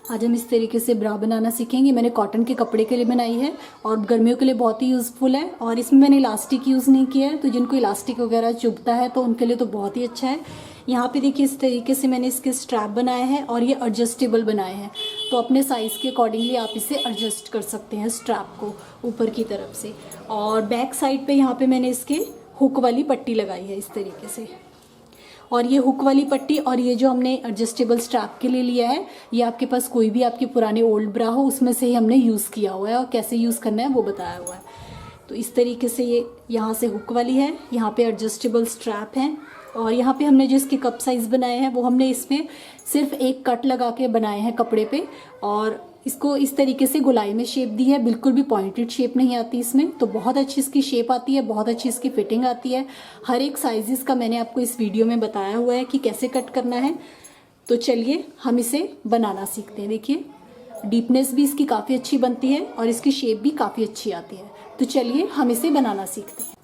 आज हम इस तरीके से ब्रा बनाना सीखेंगे। मैंने कॉटन के कपड़े के लिए बनाई है और गर्मियों के लिए बहुत ही यूज़फुल है। और इसमें मैंने इलास्टिक यूज़ नहीं किया है, तो जिनको इलास्टिक वगैरह चुभता है तो उनके लिए तो बहुत ही अच्छा है। यहाँ पे देखिए इस तरीके से मैंने इसके स्ट्रैप बनाए हैं और ये एडजस्टेबल बनाए हैं, तो अपने साइज़ के अकॉर्डिंगली आप इसे एडजस्ट कर सकते हैं स्ट्रैप को ऊपर की तरफ से। और बैक साइड पे यहाँ पे मैंने इसके हुक वाली पट्टी लगाई है इस तरीके से। और ये हुक वाली पट्टी और ये जो हमने एडजस्टेबल स्ट्रैप के लिए लिया है, ये आपके पास कोई भी आपके पुराने ओल्ड ब्रा हो उसमें से ही हमने यूज़ किया हुआ है और कैसे यूज़ करना है वो बताया हुआ है। तो इस तरीके से ये यहाँ से हुक वाली है, यहाँ पे एडजस्टेबल स्ट्रैप है। और यहाँ पे हमने जो इसके कप साइज़ बनाए हैं वो हमने इसमें सिर्फ एक कट लगा के बनाए हैं कपड़े पे, और इसको इस तरीके से गोलाई में शेप दी है। बिल्कुल भी पॉइंटेड शेप नहीं आती इसमें, तो बहुत अच्छी इसकी शेप आती है, बहुत अच्छी इसकी फिटिंग आती है। हर एक साइज़ का मैंने आपको इस वीडियो में बताया हुआ है कि कैसे कट करना है। तो चलिए हम इसे बनाना सीखते हैं। देखिए डीपनेस भी इसकी काफ़ी अच्छी बनती है और इसकी शेप भी काफ़ी अच्छी आती है। तो चलिए हम इसे बनाना सीखते हैं।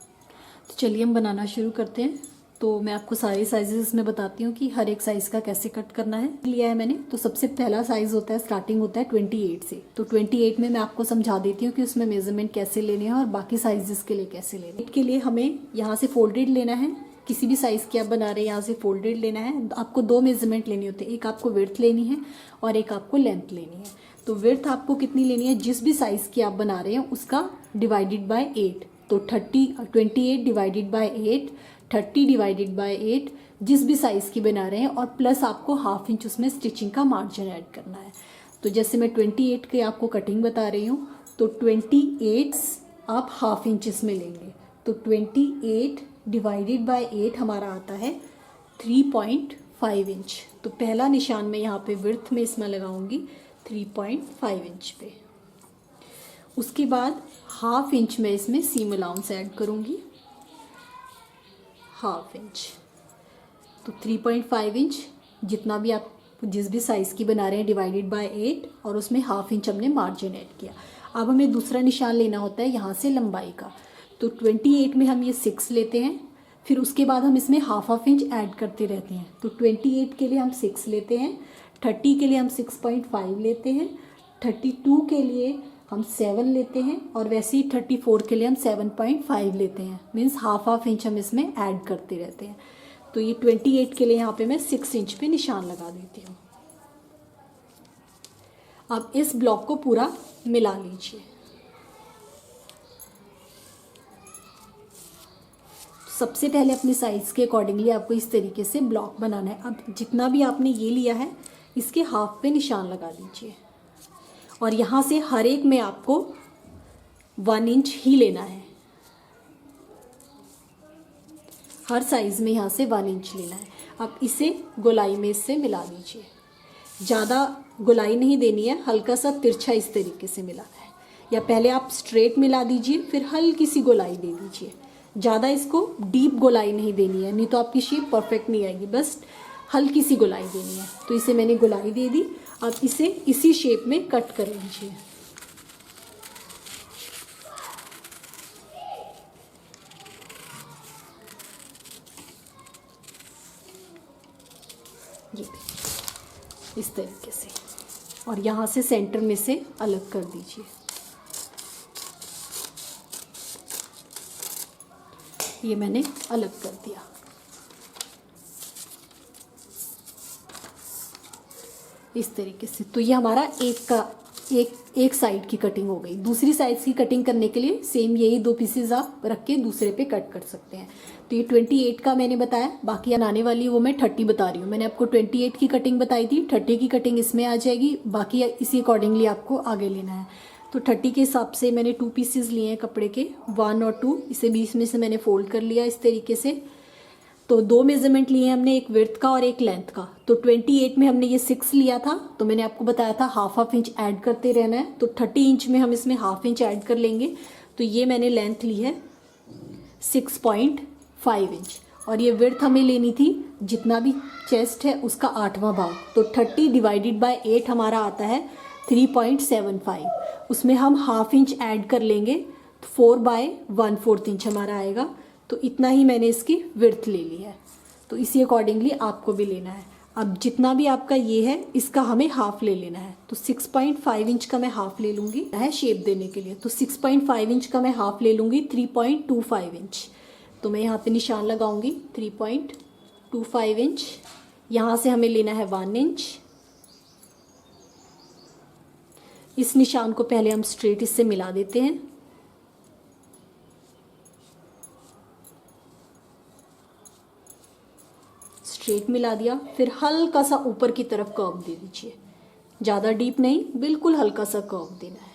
तो चलिए हम बनाना शुरू करते हैं। तो मैं आपको सारे साइजेस इसमें बताती हूँ कि हर एक साइज़ का कैसे कट करना है। लिया है मैंने, तो सबसे पहला साइज़ होता है, स्टार्टिंग होता है 28 से। तो 28 में मैं आपको समझा देती हूँ कि उसमें मेजरमेंट कैसे लेने हैं और बाकी साइजेस के लिए कैसे लेने हैं। के लिए हमें यहाँ से फोल्डेड लेना है, किसी भी साइज़ की आप बना रहे हैं यहाँ से फोल्डेड लेना है। आपको दो मेजरमेंट लेनी होती है, एक आपको विड्थ लेनी है और एक आपको लेंथ लेनी है। तो विड्थ आपको कितनी लेनी है, जिस भी साइज़ की आप बना रहे हैं उसका डिवाइडेड बाय 8। तो 28 डिवाइडेड बाय 8, 30 डिवाइडेड बाय 8, जिस भी साइज़ की बना रहे हैं, और प्लस आपको ½ इंच उसमें स्टिचिंग का मार्जिन ऐड करना है। तो जैसे मैं 28 की आपको कटिंग बता रही हूँ, तो 28 आप ½ इंच इसमें लेंगे। तो 28 डिवाइडेड बाय 8 हमारा आता है 3.5 इंच। तो पहला निशान मैं यहाँ पे विड्थ में इसमें लगाऊंगी 3.5 इंच पे। उसके बाद ½ इंच में इसमें सीम अलाउंस ऐड करूँगी, ½ इंच। तो 3.5 इंच जितना भी आप जिस भी साइज़ की बना रहे हैं डिवाइडेड बाय 8, और उसमें ½ इंच हमने मार्जिन ऐड किया। अब हमें दूसरा निशान लेना होता है यहाँ से लंबाई का। तो 28 में हम ये 6 लेते हैं, फिर उसके बाद हम इसमें ½ इंच ऐड करते रहते हैं। तो 28 के लिए हम 6 लेते हैं, 30 के लिए हम 6.5 लेते हैं, 32 के लिए हम 7 लेते हैं, और वैसे ही 34 के लिए हम 7.5 लेते हैं। मीन्स ½ इंच हम इसमें ऐड करते रहते हैं। तो ये 28 के लिए यहाँ पे मैं 6 इंच पे निशान लगा देती हूँ। अब इस ब्लॉक को पूरा मिला लीजिए। सबसे पहले अपने साइज़ के अकॉर्डिंगली आपको इस तरीके से ब्लॉक बनाना है। अब जितना भी आपने ये लिया है इसके हाफ पे निशान लगा दीजिए, और यहाँ से हर एक में आपको 1 इंच ही लेना है। हर साइज़ में यहाँ से 1 इंच लेना है। अब इसे गोलाई में इससे मिला लीजिए। ज़्यादा गोलाई नहीं देनी है, हल्का सा तिरछा इस तरीके से मिलाना है। या पहले आप स्ट्रेट मिला दीजिए, फिर हल्की सी गोलाई दे दीजिए। ज़्यादा इसको डीप गोलाई नहीं देनी है, नहीं तो आपकी शेप परफेक्ट नहीं आएगी। बस हल्की सी गोलाई देनी है। तो इसे मैंने गोलाई दे दी। अब इसे इसी शेप में कट कर लीजिए। ये इस तरीके से, और यहाँ से सेंटर में से अलग कर दीजिए। ये मैंने अलग कर दिया। इस तरीके से। तो ये हमारा एक साइड की कटिंग हो गई। दूसरी साइड की कटिंग करने के लिए सेम यही 2 पीसेज आप रख के दूसरे पे कट कर सकते हैं। तो ये 28 का मैंने बताया, बाकी आने वाली वो मैं 30 बता रही हूँ। मैंने आपको 28 की कटिंग बताई थी, 30 की कटिंग इसमें आ जाएगी, बाकी इसी अकॉर्डिंगली आपको आगे लेना है। तो 30 के हिसाब से मैंने 2 पीसेज लिए हैं कपड़े के, 1 और 2। इसे बीच में से मैंने फोल्ड कर लिया इस तरीके से। तो 2 मेजरमेंट लिए हैं हमने, एक विड्थ का और एक लेंथ का। तो 28 में हमने ये 6 लिया था, तो मैंने आपको बताया था ½ इंच ऐड करते रहना है। तो 30 इंच में हम इसमें ½ इंच ऐड कर लेंगे। तो ये मैंने लेंथ ली है 6.5 इंच, और ये विड्थ हमें लेनी थी जितना भी चेस्ट है उसका 8वां भाग। तो 30 डिवाइडेड बाय 8 हमारा आता है 3.75। उसमें हम ½ इंच ऐड कर लेंगे, 4/1/4 इंच हमारा आएगा। तो इतना ही मैंने इसकी विड्थ ले ली है। तो इसी अकॉर्डिंगली आपको भी लेना है। अब जितना भी आपका ये है इसका हमें हाफ ले लेना है, तो 6.5 इंच का मैं हाफ ले लूँगी है शेप देने के लिए। तो 6.5 इंच का मैं हाफ ले लूँगी 3.25 इंच। तो मैं यहाँ पे निशान लगाऊंगी 3.25 इंच। यहाँ से हमें लेना है 1 इंच। इस निशान को पहले हम स्ट्रेट इससे मिला देते हैं। स्ट्रेट मिला दिया, फिर हल्का सा ऊपर की तरफ कर्व दे दीजिए, ज़्यादा डीप नहीं, बिल्कुल हल्का सा कर्व देना है।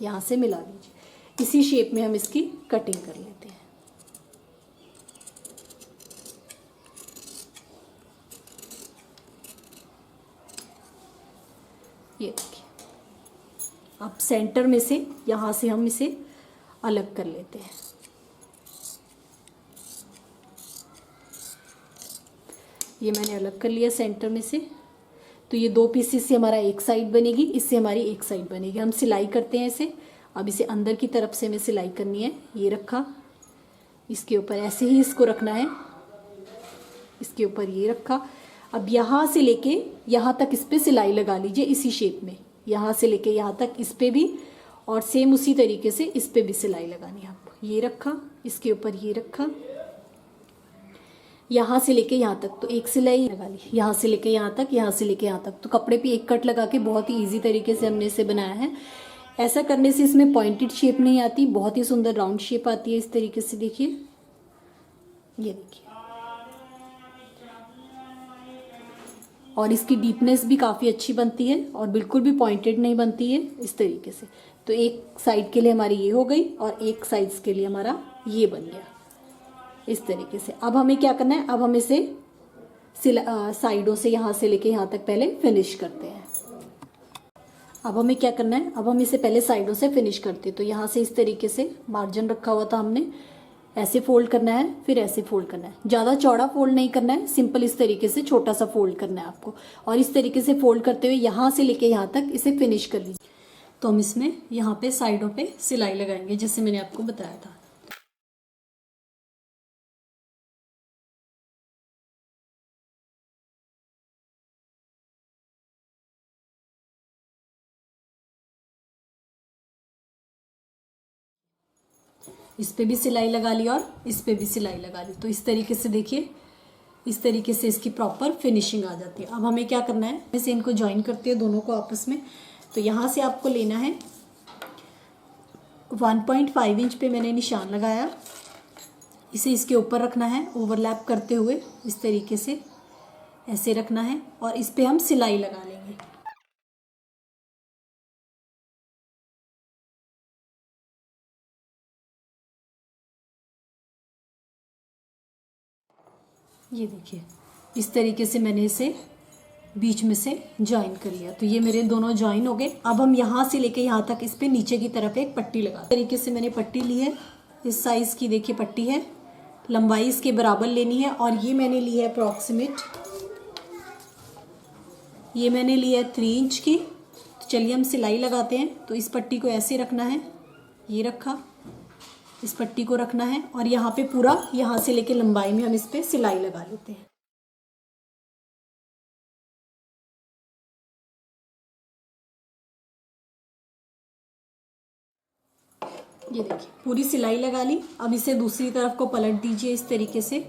यहाँ से मिला दीजिए। इसी शेप में हम इसकी कटिंग कर लेते हैं। ये देखिए, अब सेंटर में से यहाँ से हम इसे अलग कर लेते हैं। ये मैंने अलग कर लिया सेंटर में से। तो ये 2 पीसेस से हमारा एक साइड बनेगी, इससे हमारी एक साइड बनेगी। हम सिलाई करते हैं इसे। अब इसे अंदर की तरफ से हमें सिलाई करनी है। ये रखा, इसके ऊपर ऐसे ही इसको रखना है, इसके ऊपर ये रखा। अब यहाँ से लेके यहाँ तक इस पर सिलाई लगा लीजिए इसी शेप में, यहाँ से लेके यहाँ तक इस पर भी, और सेम उसी तरीके से इस पर भी सिलाई लगानी है आपको। ये रखा, इसके ऊपर ये रखा, यहाँ से लेके यहाँ तक तो एक सिलाई लगा ली, यहाँ से लेके यहाँ तक, यहाँ से लेके यहाँ तक। तो कपड़े पे एक कट लगा के बहुत ही इजी तरीके से हमने इसे बनाया है। ऐसा करने से इसमें पॉइंटेड शेप नहीं आती, बहुत ही सुंदर राउंड शेप आती है इस तरीके से। देखिए, ये देखिए, और इसकी डीपनेस भी काफ़ी अच्छी बनती है और बिल्कुल भी पॉइंटेड नहीं बनती है इस तरीके से। तो एक साइड के लिए हमारी ये हो गई और एक साइड्स के लिए हमारा ये बन गया इस तरीके से। अब हमें क्या करना है, अब हम इसे साइडों से यहाँ से लेके यहाँ तक पहले फिनिश करते हैं। अब हमें क्या करना है, अब हम इसे पहले साइडों से फिनिश करते हैं। तो यहाँ से इस तरीके से मार्जिन रखा हुआ था हमने, ऐसे फोल्ड करना है, फिर ऐसे फोल्ड करना है। ज़्यादा चौड़ा फोल्ड नहीं करना है, सिंपल इस तरीके से छोटा सा फोल्ड करना है आपको। और इस तरीके से फोल्ड करते हुए यहाँ से लेके यहाँ तक इसे फिनिश कर लीजिए। तो हम इसमें यहाँ पे साइडों पे सिलाई लगाएंगे जैसे मैंने आपको बताया था। इस पे भी सिलाई लगा ली और इस पे भी सिलाई लगा ली। तो इस तरीके से देखिए, इस तरीके से इसकी प्रॉपर फिनिशिंग आ जाती है। अब हमें क्या करना है, जैसे इनको ज्वाइन करते हैं दोनों को आपस में। तो यहाँ से आपको लेना है 1.5 इंच पे मैंने निशान लगाया, इसे इसके ऊपर रखना है ओवरलैप करते हुए, इस तरीके से ऐसे रखना है और इस पे हम सिलाई लगा लेंगे। ये देखिए, इस तरीके से मैंने इसे बीच में से ज्वाइन कर लिया। तो ये मेरे दोनों ज्वाइन हो गए। अब हम यहाँ से लेके यहाँ तक इस पे नीचे की तरफ एक पट्टी लगा, इस तरीके से मैंने पट्टी ली है। इस साइज़ की देखिए पट्टी है, लंबाई इसके बराबर लेनी है। और ये मैंने ली है अप्रॉक्सीमेट, ये मैंने ली है 3 इंच की। तो चलिए हम सिलाई लगाते हैं। तो इस पट्टी को ऐसे रखना है, ये रखा, इस पट्टी को रखना है और यहाँ पे पूरा यहाँ से लेके लंबाई में हम इस पे सिलाई लगा लेते हैं। ये देखिए, पूरी सिलाई लगा ली। अब इसे दूसरी तरफ को पलट दीजिए इस तरीके से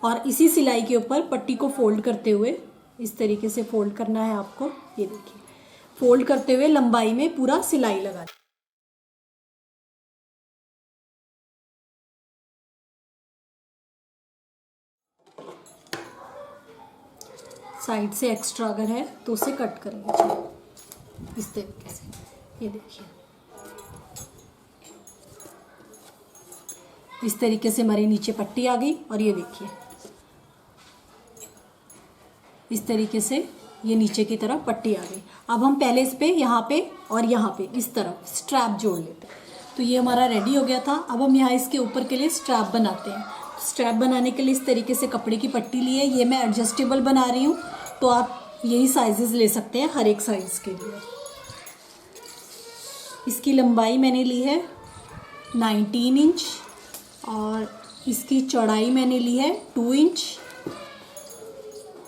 और इसी सिलाई के ऊपर पट्टी को फोल्ड करते हुए इस तरीके से फोल्ड करना है आपको। ये देखिए, फोल्ड करते हुए लंबाई में पूरा सिलाई लगा। साइड से एक्स्ट्रा अगर है तो उसे कट कर लीजिए इस तरीके से। ये देखिए, इस तरीके से हमारी नीचे पट्टी आ गई और ये देखिए इस तरीके से ये नीचे की तरफ पट्टी आ गई। अब हम पहले इस पे यहाँ पे और यहाँ पे इस तरफ स्ट्रैप जोड़ लेते हैं। तो ये हमारा रेडी हो गया था। अब हम यहाँ इसके ऊपर के लिए स्ट्रैप बनाते हैं। स्ट्रैप बनाने के लिए इस तरीके से कपड़े की पट्टी ली है, ये मैं एडजस्टेबल बना रही हूँ, तो आप यही साइजेस ले सकते हैं हर एक साइज के लिए। इसकी लंबाई मैंने ली है 19 इंच और इसकी चौड़ाई मैंने ली है 2 इंच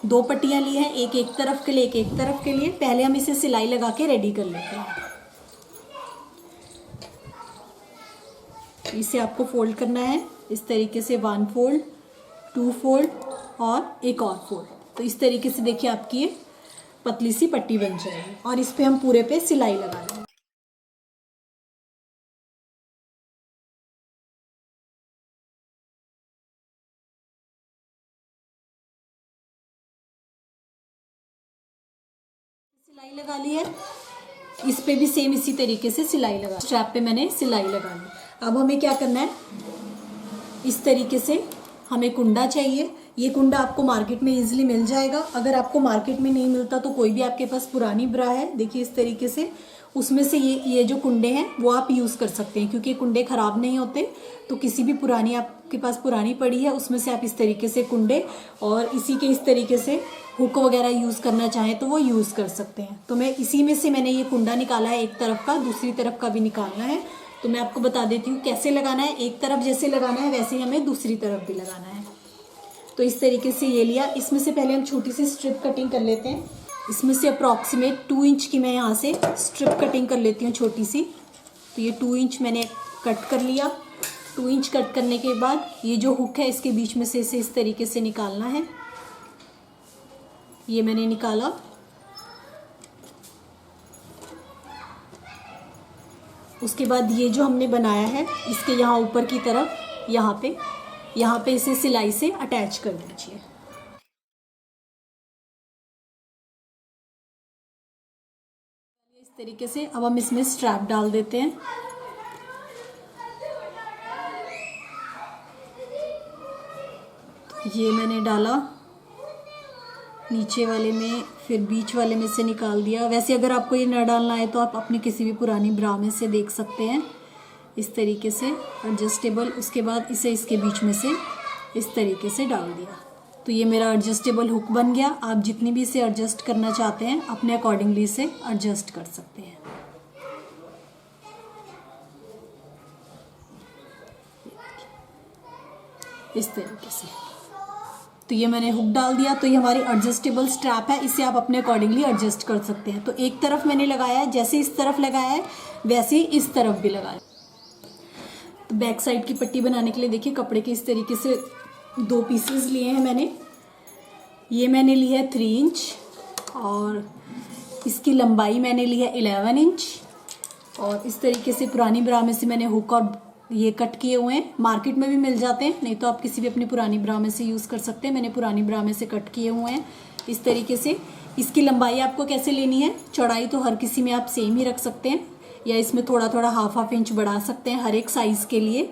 2 पट्टियाँ ली हैं, एक एक तरफ के लिए, एक एक तरफ के लिए। पहले हम इसे सिलाई लगा के रेडी कर लेते हैं। इसे आपको फोल्ड करना है इस तरीके से, 1 फोल्ड, 2 फोल्ड और एक और फोल्ड। तो इस तरीके से देखिए आपकी ये पतली सी पट्टी बन जाएगी और इस पे हम पूरे पे सिलाई लगा लेंगे। सिलाई लगा ली है, इस पे भी सेम इसी तरीके से सिलाई लगा, स्ट्रैप पे मैंने सिलाई लगा ली। अब हमें क्या करना है, इस तरीके से हमें कुंडा चाहिए। ये कुंडा आपको मार्केट में इजीली मिल जाएगा। अगर आपको मार्केट में नहीं मिलता तो कोई भी आपके पास पुरानी ब्रा है, देखिए इस तरीके से, उसमें से ये जो कुंडे हैं वो आप यूज़ कर सकते हैं, क्योंकि कुंडे ख़राब नहीं होते। तो किसी भी पुरानी, आपके पास पुरानी पड़ी है उसमें से आप इस तरीके से कुंडे और इसी के इस तरीके से हुक वगैरह यूज़ करना चाहें तो वो यूज़ कर सकते हैं। तो मैं इसी में से मैंने ये कुंडा निकाला है, एक तरफ का, दूसरी तरफ का भी निकालना है। तो मैं आपको बता देती हूँ कैसे लगाना है। एक तरफ जैसे लगाना है वैसे ही हमें दूसरी तरफ भी लगाना है। तो इस तरीके से ये लिया। इसमें से पहले हम छोटी सी स्ट्रिप कटिंग कर लेते हैं। इसमें से अप्रॉक्सीमेट 2 इंच की मैं यहाँ से स्ट्रिप कटिंग कर लेती हूँ, छोटी सी। तो ये 2 इंच मैंने कट कर लिया। 2 इंच कट करने के बाद ये जो हुक है इसके बीच में से इसे इस तरीके से निकालना है। ये मैंने निकाला। उसके बाद ये जो हमने बनाया है इसके यहाँ ऊपर की तरफ, यहाँ पे इसे सिलाई से अटैच कर दीजिए। इस तरीके से अब हम इसमें स्ट्रैप डाल देते हैं। ये मैंने डाला नीचे वाले में, फिर बीच वाले में से निकाल दिया। वैसे अगर आपको ये न डालना है तो आप अपनी किसी भी पुरानी ब्रा में से देख सकते हैं, इस तरीके से एडजस्टेबल। उसके बाद इसे इसके बीच में से इस तरीके से डाल दिया। तो ये मेरा एडजस्टेबल हुक बन गया। आप जितनी भी इसे एडजस्ट करना चाहते हैं अपने अकॉर्डिंगली इसे एडजस्ट कर सकते हैं। इस तरीके से तो ये मैंने हुक डाल दिया। तो ये हमारी एडजस्टेबल स्ट्रैप है, इसे आप अपने अकॉर्डिंगली एडजस्ट कर सकते हैं। तो एक तरफ मैंने लगाया है, जैसे इस तरफ लगाया है वैसे ही इस तरफ भी लगाया। तो बैक साइड की पट्टी बनाने के लिए देखिए कपड़े के इस तरीके से 2 पीसेस लिए हैं मैंने। ये मैंने ली है 3 इंच और इसकी लंबाई मैंने ली है 11 इंच। और इस तरीके से पुरानी ब्रा में से मैंने हुक और ये कट किए हुए हैं। मार्केट में भी मिल जाते हैं, नहीं तो आप किसी भी अपनी पुरानी ब्रा में से यूज़ कर सकते हैं। मैंने पुरानी ब्रा में से कट किए हुए हैं इस तरीके से। इसकी लंबाई आपको कैसे लेनी है, चौड़ाई तो हर किसी में आप सेम ही रख सकते हैं, या इसमें थोड़ा थोड़ा हाफ इंच बढ़ा सकते हैं हर एक साइज़ के लिए।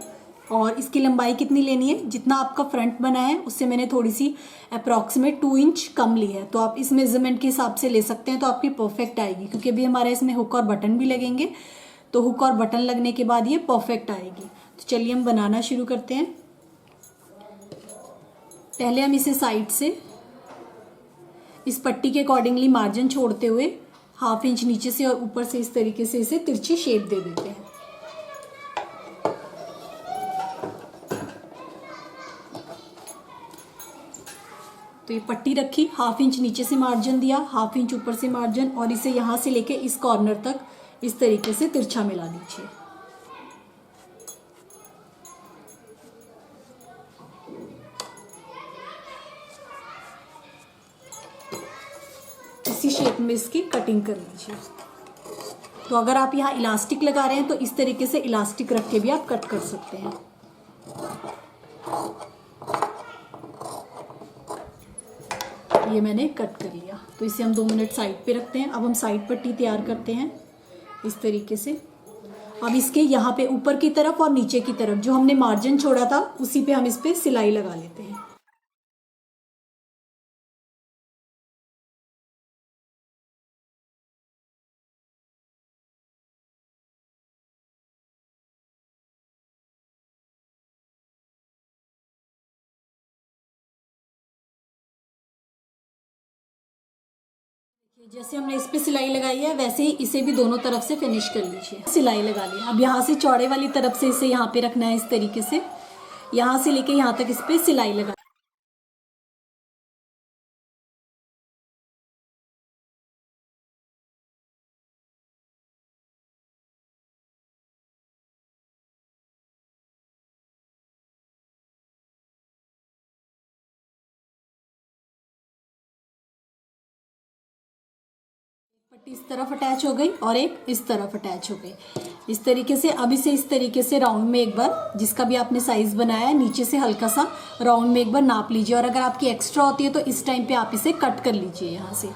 और इसकी लंबाई कितनी लेनी है, जितना आपका फ्रंट बना है उससे मैंने थोड़ी सी अप्रॉक्सीमेट 2 इंच कम ली है। तो आप इस मेजरमेंट के हिसाब से ले सकते हैं, तो आपकी परफेक्ट आएगी। क्योंकि अभी हमारे इसमें हुक और बटन भी लगेंगे, तो हुक और बटन लगने के बाद ये परफेक्ट आएगी। तो चलिए हम बनाना शुरू करते हैं। पहले हम इसे साइड से इस पट्टी के अकॉर्डिंगली मार्जिन छोड़ते हुए हाफ इंच नीचे से और ऊपर से इस तरीके से इसे तिरछी शेप दे देते हैं। तो ये पट्टी रखी, हाफ इंच नीचे से मार्जिन दिया, हाफ इंच ऊपर से मार्जिन, और इसे यहाँ से लेके इस कॉर्नर तक इस तरीके से तिरछा मिला दीजिए। इसी शेप में इसकी कटिंग कर लीजिए। तो अगर आप यहाँ इलास्टिक लगा रहे हैं तो इस तरीके से इलास्टिक रख के भी आप कट कर सकते हैं। ये मैंने कट कर लिया। तो इसे हम 2 मिनट साइड पे रखते हैं। अब हम साइड पट्टी तैयार करते हैं इस तरीके से। अब इसके यहाँ पे ऊपर की तरफ और नीचे की तरफ जो हमने मार्जिन छोड़ा था उसी पे हम इस पे सिलाई लगा लेते हैं। जैसे हमने इस पे सिलाई लगाई है वैसे ही इसे भी दोनों तरफ से फिनिश कर लीजिए। सिलाई लगा ली। अब यहाँ से चौड़े वाली तरफ से इसे यहाँ पे रखना है इस तरीके से, यहाँ से लेके यहाँ तक इस पे सिलाई लगा पट्टी इस तरफ अटैच हो गई और एक इस तरफ अटैच हो गई। इस तरीके से अब इसे इस तरीके से राउंड में एक बार, जिसका भी आपने साइज बनाया है, नीचे से हल्का सा राउंड में एक बार नाप लीजिए। और अगर आपकी एक्स्ट्रा होती है तो इस टाइम पे आप इसे कट कर लीजिए यहाँ से।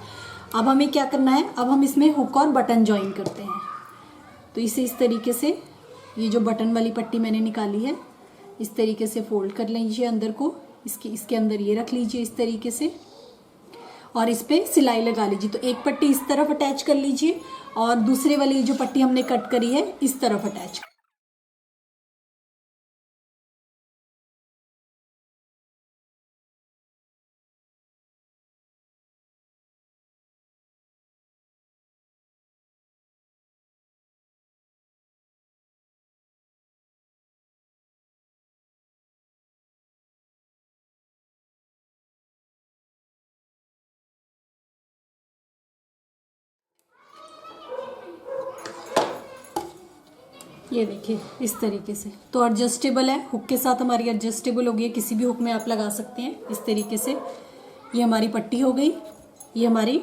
अब हमें क्या करना है, अब हम इसमें हुक और बटन ज्वाइन करते हैं। तो इसे इस तरीके से, ये जो बटन वाली पट्टी मैंने निकाली है, इस तरीके से फोल्ड कर लीजिए अंदर को, इसके अंदर ये रख लीजिए इस तरीके से और इस पे सिलाई लगा लीजिए। तो एक पट्टी इस तरफ अटैच कर लीजिए और दूसरे वाली जो पट्टी हमने कट करी है इस तरफ अटैच। ये देखिए इस तरीके से, तो एडजस्टेबल है, हुक के साथ हमारी एडजस्टेबल हो गई है, किसी भी हुक में आप लगा सकते हैं इस तरीके से। ये हमारी पट्टी हो गई, ये हमारी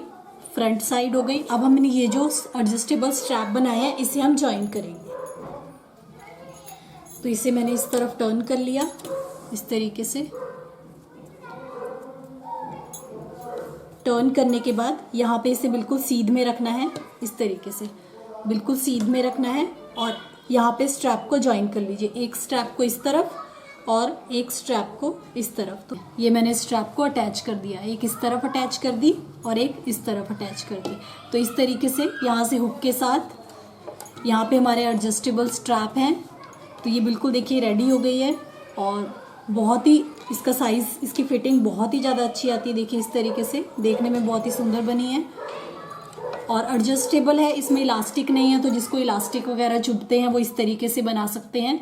फ्रंट साइड हो गई। अब हमने ये जो एडजस्टेबल स्ट्रैप बनाया है इसे हम ज्वाइन करेंगे। तो इसे मैंने इस तरफ टर्न कर लिया इस तरीके से। टर्न करने के बाद यहाँ पे इसे बिल्कुल सीध में रखना है, इस तरीके से बिल्कुल सीध में रखना है और यहाँ पे स्ट्रैप को ज्वाइन कर लीजिए, एक स्ट्रैप को इस तरफ और एक स्ट्रैप को इस तरफ। तो ये मैंने स्ट्रैप को अटैच कर दिया, एक इस तरफ अटैच कर दी और एक इस तरफ अटैच कर दी। तो इस तरीके से यहाँ से हुक के साथ यहाँ पे हमारे एडजस्टेबल स्ट्रैप हैं। तो ये बिल्कुल देखिए रेडी हो गई है और बहुत ही इसका साइज़, इसकी फिटिंग बहुत ही ज़्यादा अच्छी आती है। देखिए इस तरीके से देखने में बहुत ही सुंदर बनी है और एडजस्टेबल है, इसमें इलास्टिक नहीं है। तो जिसको इलास्टिक वगैरह चुभते हैं वो इस तरीके से बना सकते हैं।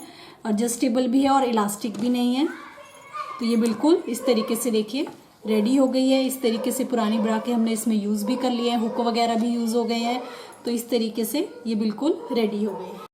एडजस्टेबल भी है और इलास्टिक भी नहीं है। तो ये बिल्कुल इस तरीके से देखिए रेडी हो गई है। इस तरीके से पुरानी ब्रा के हमने इसमें यूज़ भी कर लिए हैं, हुक वगैरह भी यूज़ हो गए हैं। तो इस तरीके से ये बिल्कुल रेडी हो गई है।